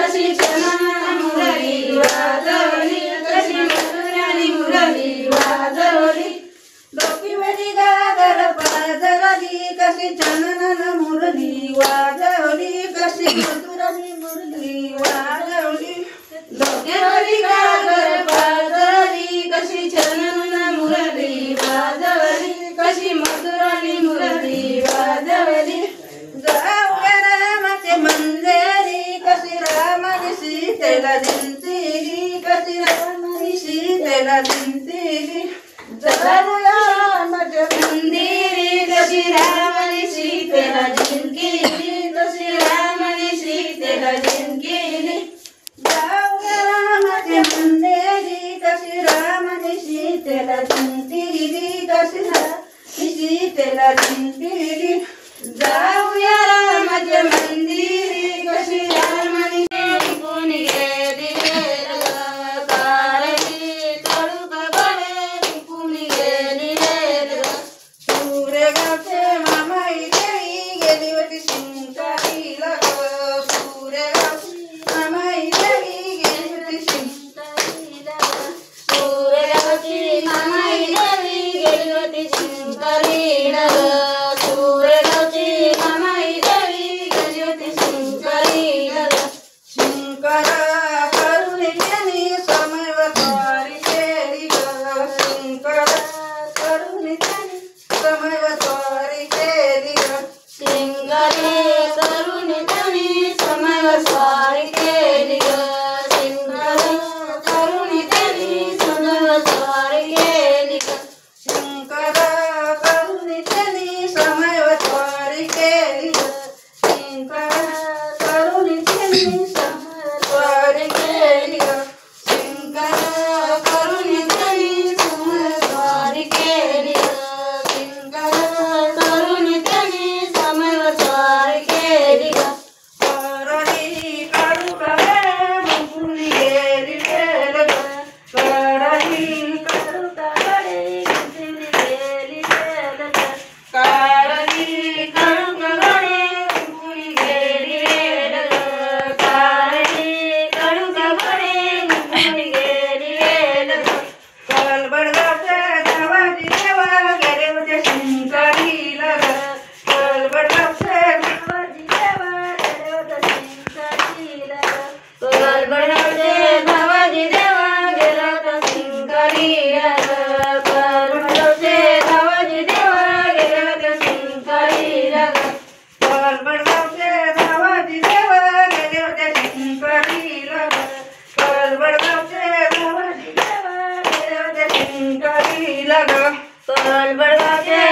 कशी छान मुरली वाजवली, कशी मधुराणी मुरली वाजवली, डोकीवरी गागर पाजरली, कशी छान मुरली वाजवली, कशी मधुराणी मुरली वाजवली, डोकीवरी गागर पाजरली, कशी छान मुरली वाजवली, कशी मधुराणी मुरली वाजवली, जाऊया रामाचे मंदिरी, कशी रामाने सीतेला जिंकली, कशी रामाने सीतेला जिंकली, जाऊया रामाच्या मंदिरी, कशी रामाने सीतेला जिंकली, कशी रामाने सीतेला जिंकली, जाऊया रामाच्या मंदिरी, कशी रामाने सीतेला जिंकली, कशी रामाने सीतेला जिंकली, जाऊया रामाच्या मंदिरी, कशी रामाने कोणी गेली कारली कडू गगने कोणी गेली सूर्यगावचे मामाई देवी गेली होती शिंकारीला, सूर्यगावची मामाई देवी गेली होती शिंकारीला, सूर्यगावची मामाई देवी गेली होती शिंकारीला, सूर्यगावची मामाई देवी गेली होती शिंकारीला, शिंकारा करून त्यांनी समयवर स्वारी केली ग, शिंकारा करून त्यांनी समयवर स्वारी केली ग, शिंगारे करून त्यांनी समयवर स्वारी केली ग, शिंगारे करून त्यांनी समयवर स्वारी केली ग, शिंकारा करून त्यांनी समयवर स्वारी केली ग, शिंकारा करून त्यांनी समयवर स्वारी केली ग, शिंकारा करून त्यांनी समयवर स्वारी केली ग, शिंकारा करून त्यांनी समयवर स्वारी केली ग, करणी काढू काढे मुकुली गेली वेल ग, करणी काढू काढे मुकुली गेली वेल ग, करणी काढू काढे मुकुली गेली वेल ग, करणी काढू काढे मुकुली गेली वेल ग, कलबडगावच्या गावाची देवा गेले होते शिंकारीला ग, कलबडगावच्या गावाची देवा गेले होते शिंकारीला ग, कलबडगावचे गावाची देवा गेला होता शिंकारीला ग, कलबडगावचे गावाची देवा गेले होते शिंकारीला ग, कलबडगावचे गावाची देवा गेले होते शिंकारीला ग, कलबडगावचे गावाची देवा गेले होते शिंकारीला ग, कलबडगावचे